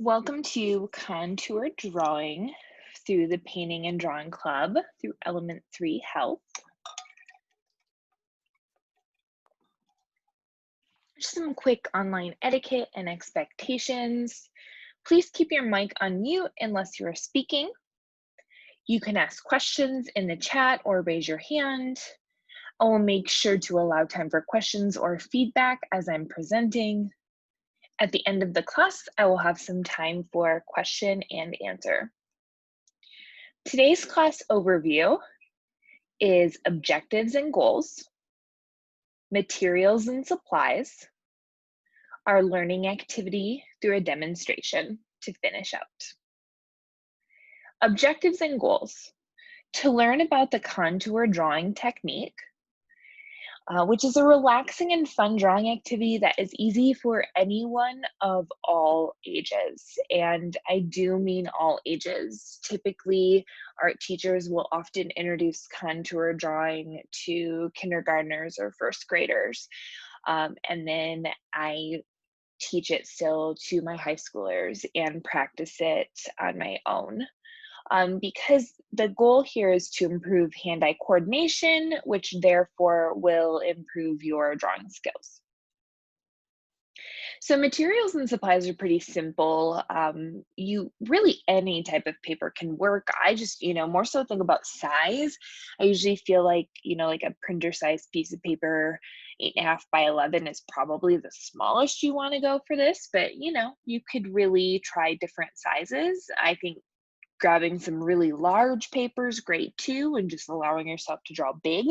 Welcome to Contour Drawing through the Painting and Drawing Club through Element3 Health. Just some quick online etiquette and expectations. Please keep your mic on mute unless you are speaking. You can ask questions in the chat or raise your hand. I will make sure to allow time for questions or feedback as I'm presenting. At the end of the class, I will have some time for question and answer. Today's class overview is objectives and goals, materials and supplies, our learning activity through a demonstration to finish out. Objectives and goals. To learn about the contour drawing technique, which is a relaxing and fun drawing activity that is easy for anyone of all ages. And I do mean all ages. Typically, art teachers will often introduce contour drawing to kindergartners or first graders. And then I teach it still to my high schoolers and practice it on my own. Because the goal here is to improve hand-eye coordination, which therefore will improve your drawing skills. So materials and supplies are pretty simple. Any type of paper can work. I just, more so think about size. I usually feel like, like a printer size piece of paper, 8.5 by 11 is probably the smallest you want to go for this, but you could really try different sizes. I think grabbing some really large papers, great too, and just allowing yourself to draw big,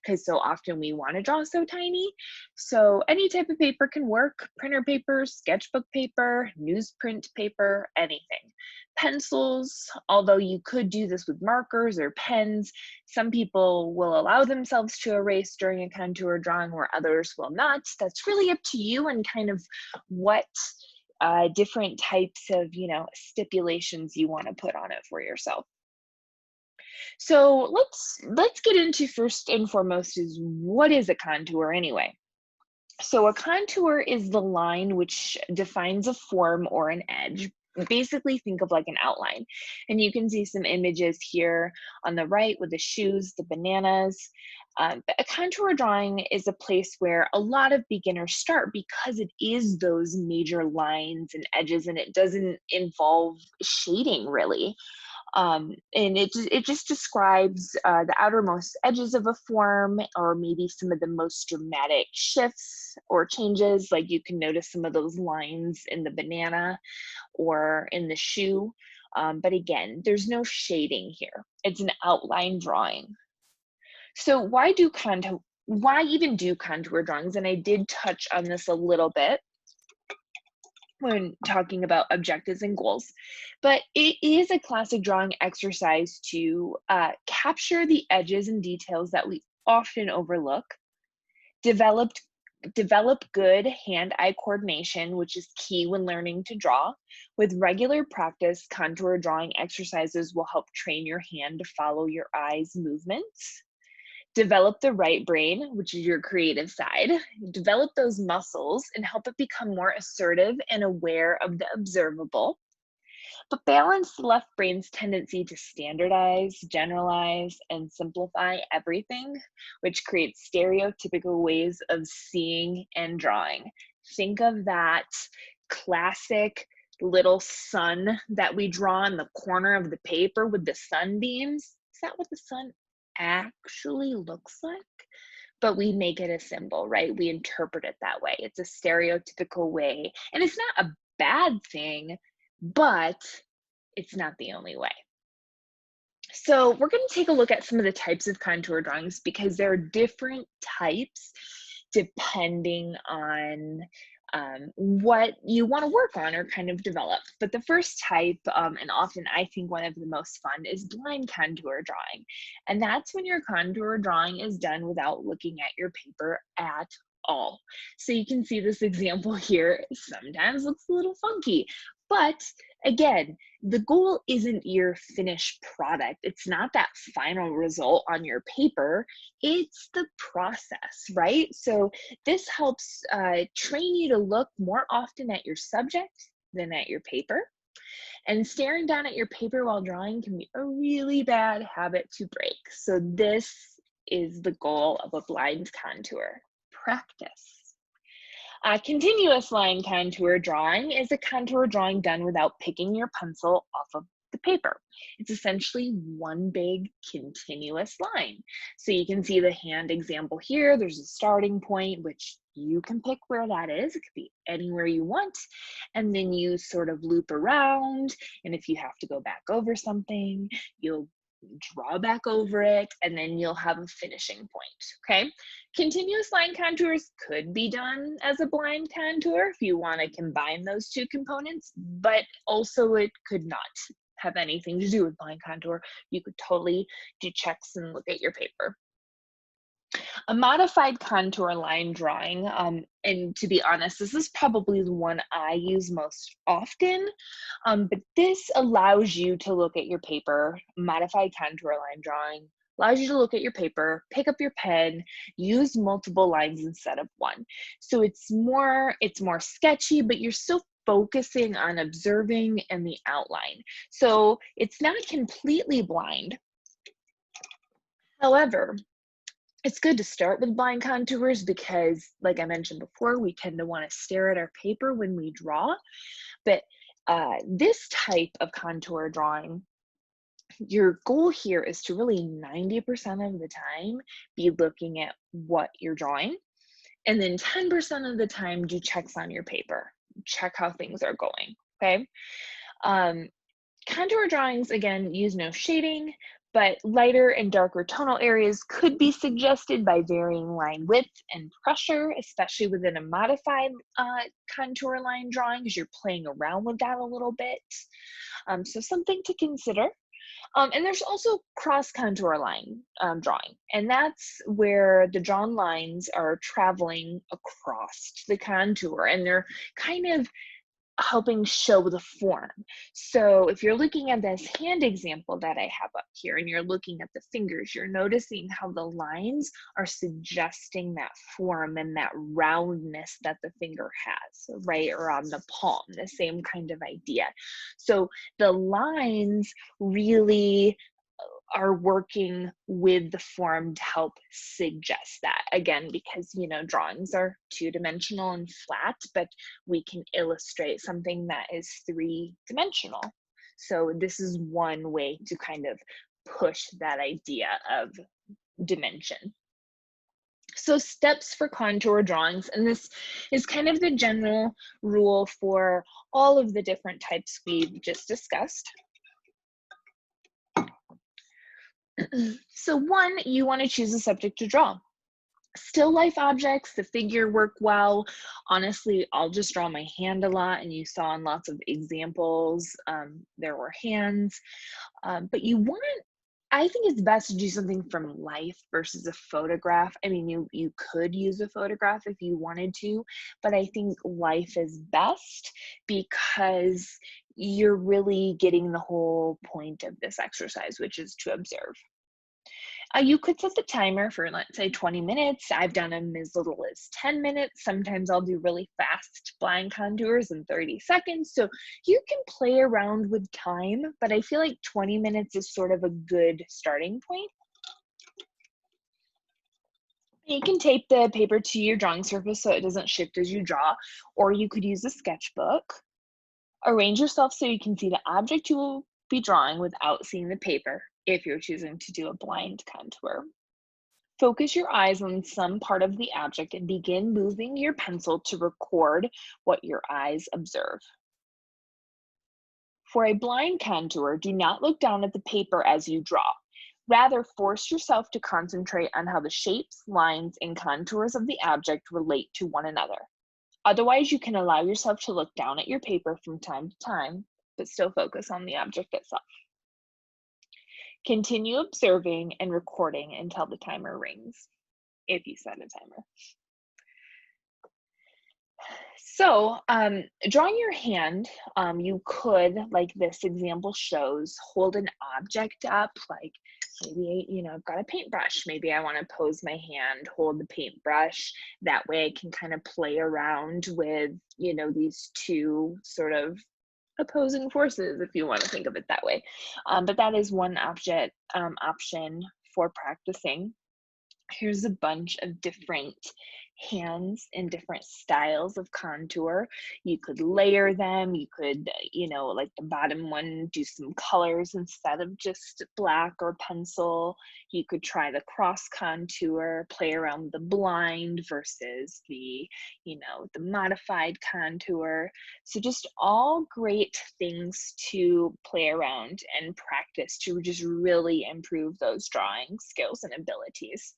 because so often we want to draw so tiny. So any type of paper can work: printer paper, sketchbook paper, newsprint paper, anything. Pencils, although you could do this with markers or pens, some people will allow themselves to erase during a contour drawing where others will not. That's really up to you and kind of what different types of, stipulations you want to put on it for yourself. So let's get into, first and foremost, is what is a contour anyway? So a contour is the line which defines a form or an edge. Basically, think of like an outline. And you can see some images here on the right with the shoes, the bananas. But a contour drawing is a place where a lot of beginners start because it is those major lines and edges, and it doesn't involve shading really. And it just describes the outermost edges of a form, or maybe some of the most dramatic shifts or changes. Like you can notice some of those lines in the banana or in the shoe. But again, there's no shading here. It's an outline drawing. So why even do contour drawings? And I did touch on this a little bit when talking about objectives and goals, but it is a classic drawing exercise to capture the edges and details that we often overlook, develop good hand-eye coordination, which is key when learning to draw. With regular practice, contour drawing exercises will help train your hand to follow your eye's movements. Develop the right brain, which is your creative side. Develop those muscles and help it become more assertive and aware of the observable. But balance the left brain's tendency to standardize, generalize, and simplify everything, which creates stereotypical ways of seeing and drawing. Think of that classic little sun that we draw in the corner of the paper with the sunbeams. Is that what the sun actually looks like? But we make it a symbol, right? We interpret it that way. It's a stereotypical way, and it's not a bad thing, but it's not the only way. So we're going to take a look at some of the types of contour drawings, because there are different types depending on what you want to work on or kind of develop. But the first type, and often I think one of the most fun, is blind contour drawing. And that's when your contour drawing is done without looking at your paper at all. So you can see this example here sometimes looks a little funky, but again, the goal isn't your finished product. It's not that final result on your paper. It's the process, right? So this helps train you to look more often at your subject than at your paper. And staring down at your paper while drawing can be a really bad habit to break. So this is the goal of a blind contour: practice. Continuous line contour drawing is a contour drawing done without picking your pencil off of the paper. It's essentially one big continuous line. So you can see the hand example here. There's a starting point, which you can pick where that is. It could be anywhere you want. And then you sort of loop around. And if you have to go back over something, you'll draw back over it, and then you'll have a finishing point, okay? Continuous line contours could be done as a blind contour if you want to combine those two components, but also it could not have anything to do with blind contour. You could totally do checks and look at your paper. A modified contour line drawing, and to be honest, this is probably the one I use most often, but this allows you to look at your paper. Modified contour line drawing allows you to look at your paper, pick up your pen, use multiple lines instead of one. So it's more sketchy, but you're still focusing on observing and the outline. So it's not completely blind. However, it's good to start with blind contours because, like I mentioned before, we tend to want to stare at our paper when we draw. But this type of contour drawing, your goal here is to really 90% of the time be looking at what you're drawing. And then 10% of the time, do checks on your paper. Check how things are going, okay? Contour drawings, again, use no shading, but lighter and darker tonal areas could be suggested by varying line width and pressure, especially within a modified contour line drawing, because you're playing around with that a little bit. So something to consider. And there's also cross contour line drawing, and that's where the drawn lines are traveling across the contour, and they're kind of helping show the form. So if you're looking at this hand example that I have up here and you're looking at the fingers, you're noticing how the lines are suggesting that form and that roundness that the finger has, right? Or on the palm, the same kind of idea. So the lines really are working with the form to help suggest that, again, because drawings are two-dimensional and flat, but we can illustrate something that is three-dimensional. So this is one way to kind of push that idea of dimension. So steps for contour drawings, and this is kind of the general rule for all of the different types we've just discussed. So one, you want to choose a subject to draw. Still life objects, the figure work well. Honestly, I'll just draw my hand a lot, and you saw in lots of examples, there were hands. But I think it's best to do something from life versus a photograph. I mean, you could use a photograph if you wanted to, but I think life is best because you're really getting the whole point of this exercise, which is to observe. You could set the timer for, let's say, 20 minutes. I've done them as little as 10 minutes. Sometimes I'll do really fast blind contours in 30 seconds. So you can play around with time, but I feel like 20 minutes is sort of a good starting point. You can tape the paper to your drawing surface so it doesn't shift as you draw, or you could use a sketchbook. Arrange yourself so you can see the object you will be drawing without seeing the paper if you're choosing to do a blind contour. Focus your eyes on some part of the object and begin moving your pencil to record what your eyes observe. For a blind contour, do not look down at the paper as you draw. Rather, force yourself to concentrate on how the shapes, lines, and contours of the object relate to one another. Otherwise, you can allow yourself to look down at your paper from time to time, but still focus on the object itself. Continue observing and recording until the timer rings, if you set a timer. So drawing your hand, you could, like this example shows, hold an object up, like maybe, I've got a paintbrush. Maybe I want to pose my hand, hold the paintbrush. That way I can kind of play around with, these two sort of opposing forces, if you want to think of it that way. But that is one option for practicing. Here's a bunch of different hands in different styles of contour. You could layer them. You could, like the bottom one, do some colors instead of just black or pencil. You could try the cross contour, play around with the blind versus the modified contour. So just all great things to play around and practice to just really improve those drawing skills and abilities.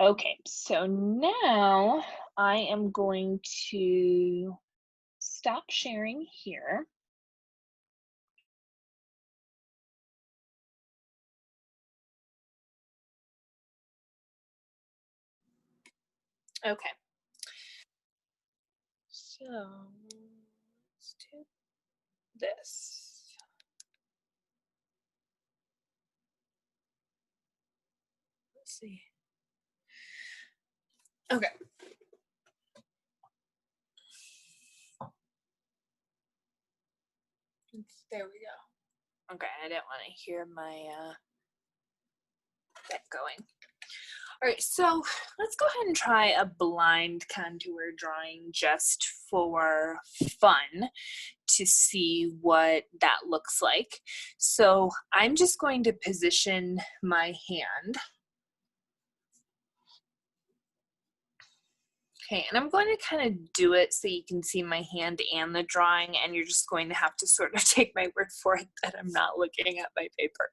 Okay, so now I am going to stop sharing here. Okay, so let's do this. Let's see. Okay. There we go. Okay, I didn't want to hear my that going. All right, so let's go ahead and try a blind contour drawing just for fun to see what that looks like. So I'm just going to position my hand. Okay, and I'm going to kind of do it so you can see my hand and the drawing, and you're just going to have to sort of take my word for it that I'm not looking at my paper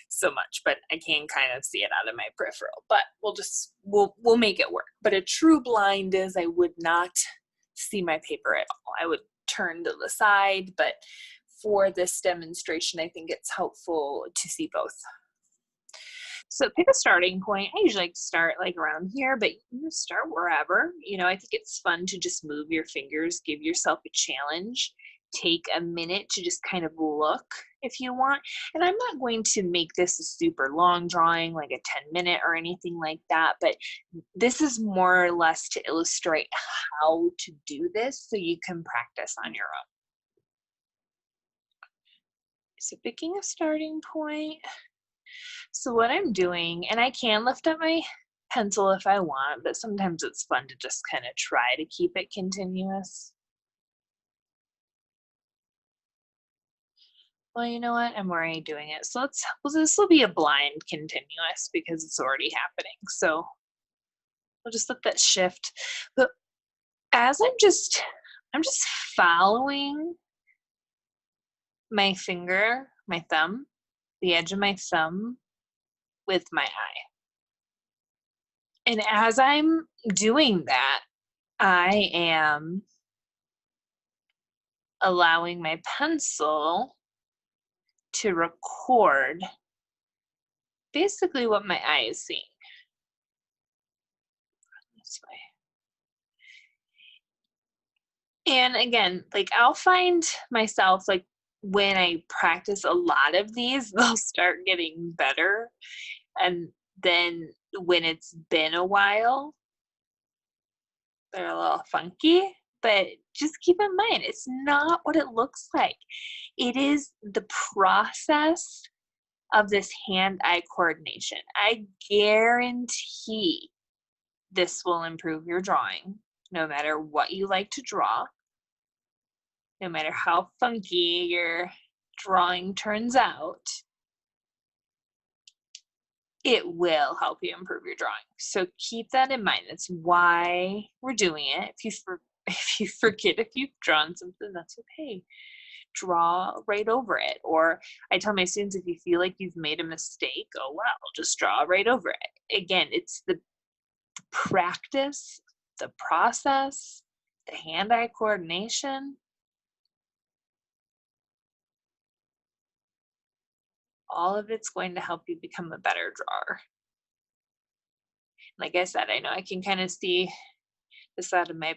so much, but I can kind of see it out of my peripheral. But we'll make it work. But a true blind is I would not see my paper at all. I would turn to the side, but for this demonstration, I think it's helpful to see both. So pick a starting point. I usually like to start like around here, but you can start wherever. I think it's fun to just move your fingers, give yourself a challenge. Take a minute to just kind of look if you want. And I'm not going to make this a super long drawing, like a 10-minute or anything like that, but this is more or less to illustrate how to do this so you can practice on your own. So picking a starting point. So what I'm doing, and I can lift up my pencil if I want, but sometimes it's fun to just kind of try to keep it continuous. Well, you know what? I'm already doing it. So this will be a blind continuous because it's already happening. So we'll just let that shift. But as I'm just following my finger, my thumb, the edge of my thumb with my eye. And as I'm doing that, I am allowing my pencil to record basically what my eye is seeing. This way. And again, like I'll find myself like when I practice a lot of these, they'll start getting better. And then when it's been a while, they're a little funky. But just keep in mind, it's not what it looks like. It is the process of this hand-eye coordination. I guarantee this will improve your drawing, no matter what you like to draw, no matter how funky your drawing turns out, it will help you improve your drawing. So keep that in mind. That's why we're doing it. If you forget if you've drawn something, that's okay. Draw right over it. Or I tell my students, if you feel like you've made a mistake, oh well, just draw right over it. Again, it's the practice, the process, the hand-eye coordination. All of it's going to help you become a better drawer. Like I said, I know I can kind of see this out of my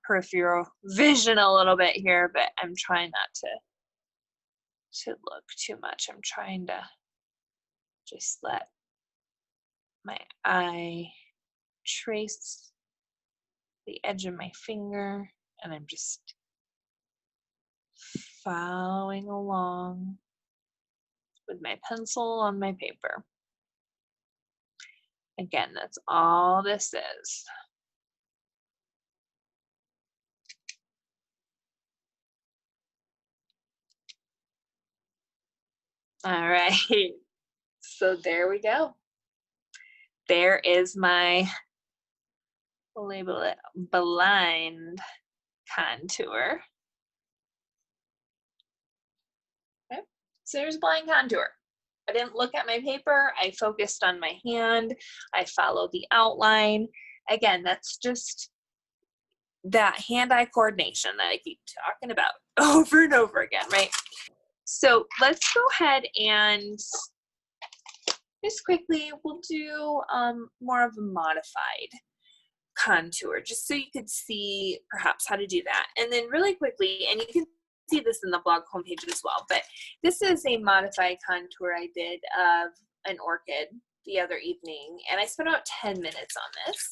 peripheral vision a little bit here, but I'm trying not to look too much. I'm trying to just let my eye trace the edge of my finger, and I'm just following along with my pencil on my paper. Again, that's all this is. All right. So there we go. There is my, we'll label it blind contour. Okay. So there's blind contour. I didn't look at my paper. I focused on my hand. I followed the outline. Again, that's just that hand-eye coordination that I keep talking about over and over again, right? So let's go ahead and just quickly, we'll do more of a modified contour, just so you could see perhaps how to do that. And then really quickly, and you can see this in the blog homepage as well, but this is a modified contour I did of an orchid the other evening, and I spent about 10 minutes on this.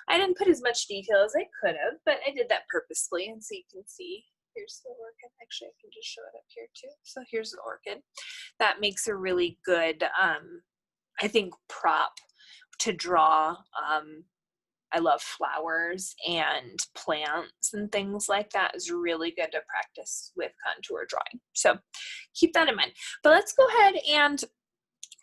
I didn't put as much detail as I could have, but I did that purposefully, and so you can see, here's the orchid. Actually, I can just show it up here too. So here's the orchid. That makes a really good, I think, prop to draw. I love flowers and plants and things like that. Is really good to practice with contour drawing. So keep that in mind. But let's go ahead and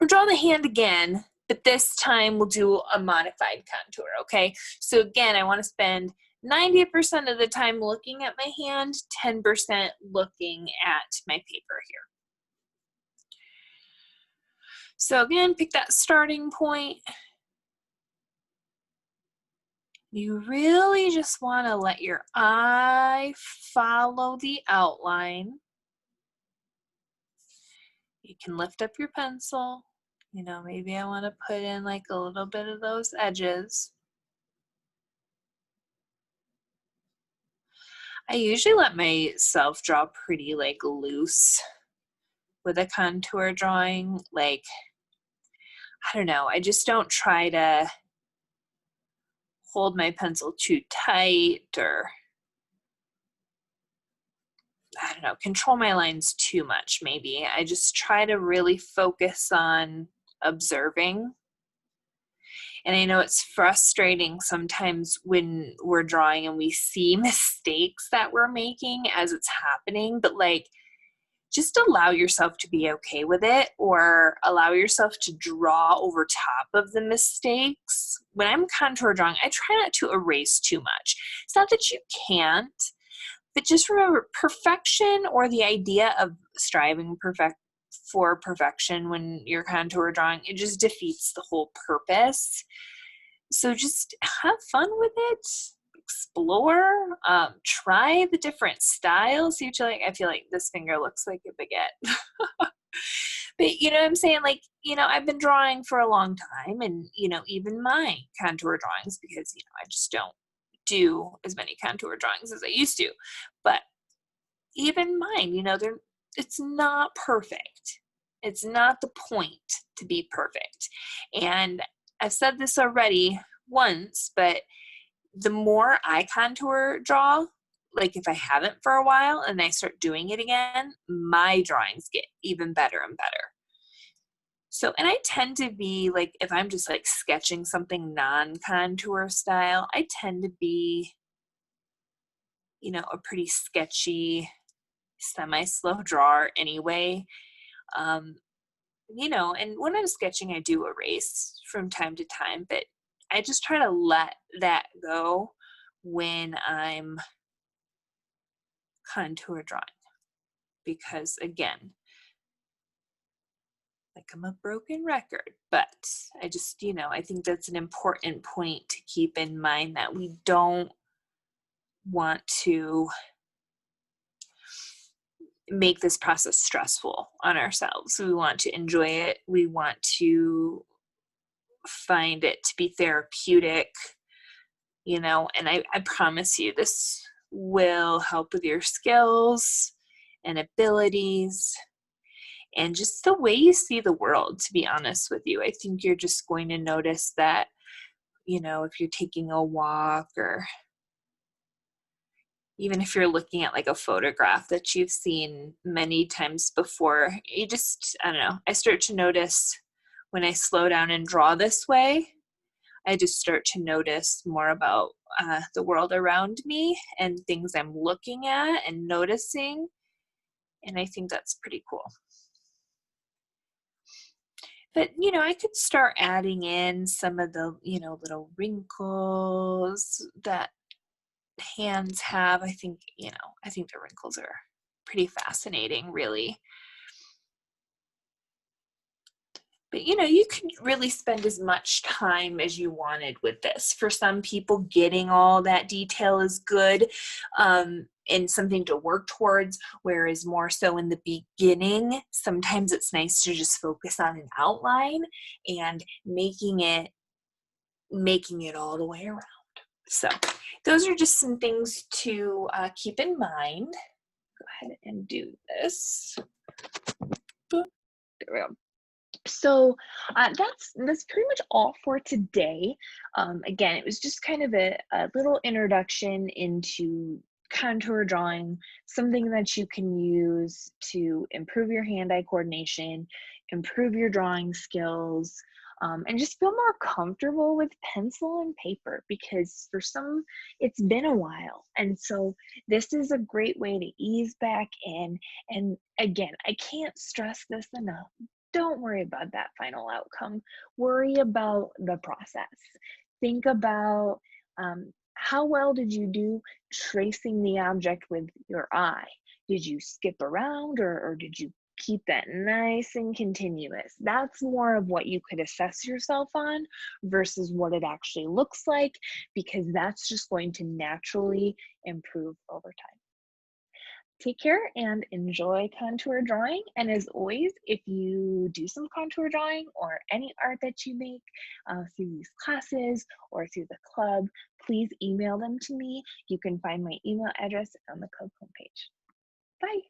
draw the hand again, but this time we'll do a modified contour, okay? So again, I want to spend 90% of the time looking at my hand, 10% looking at my paper here. So again, pick that starting point. You really just want to let your eye follow the outline. You can lift up your pencil. You know, maybe I want to put in like a little bit of those edges. I usually let myself draw pretty like loose with a contour drawing. Like, I don't know, I just don't try to hold my pencil too tight, or I don't know, control my lines too much maybe. I just try to really focus on observing. And I know it's frustrating sometimes when we're drawing and we see mistakes that we're making as it's happening, but like, just allow yourself to be okay with it, or allow yourself to draw over top of the mistakes. When I'm contour drawing, I try not to erase too much. It's not that you can't, but just remember, perfection, or the idea of striving for perfection when you're contour drawing, it just defeats the whole purpose. So just have fun with it. Explore, try the different styles. See what you like. I feel like this finger looks like a baguette. But you know what I'm saying? Like, you know, I've been drawing for a long time, and, you know, even my contour drawings, because, you know, I just don't do as many contour drawings as I used to. But even mine, you know, it's not perfect. It's not the point to be perfect. And I've said this already once, but the more I contour draw, like if I haven't for a while and I start doing it again, my drawings get even better and better. So, and I tend to be like, if I'm just like sketching something non-contour style, I tend to be, you know, a pretty sketchy, semi-slow drawer anyway. You know, and when I'm sketching, I do erase from time to time, but I just try to let that go when I'm contour drawing, because again, like I'm a broken record, but I just, you know, I think that's an important point to keep in mind, that we don't want to make this process stressful on ourselves. We want to enjoy it. We want to find it to be therapeutic, you know, and I promise you this will help with your skills and abilities and just the way you see the world, to be honest with you. I think you're just going to notice that, you know, if you're taking a walk, or, even if you're looking at like a photograph that you've seen many times before, you just, I don't know, I start to notice when I slow down and draw this way, I just start to notice more about the world around me and things I'm looking at and noticing. And I think that's pretty cool. But, I could start adding in some of the, little wrinkles that hands have. I think the wrinkles are pretty fascinating, really. But you could really spend as much time as you wanted with this. For some people, getting all that detail is good, and something to work towards, whereas more so in the beginning, sometimes it's nice to just focus on an outline and making it all the way around. So those are just some things to keep in mind. Go ahead and do this. There we go. So that's pretty much all for today. Again, it was just kind of a little introduction into contour drawing, something that you can use to improve your hand-eye coordination, improve your drawing skills, and just feel more comfortable with pencil and paper, because for some, it's been a while. And so this is a great way to ease back in. And again, I can't stress this enough. Don't worry about that final outcome. Worry about the process. Think about how well did you do tracing the object with your eye? Did you skip around, or did you keep that nice and continuous? That's more of what you could assess yourself on versus what it actually looks like, because that's just going to naturally improve over time. Take care and enjoy contour drawing. And as always, if you do some contour drawing or any art that you make through these classes or through the club, please email them to me. You can find my email address on the club homepage. Bye.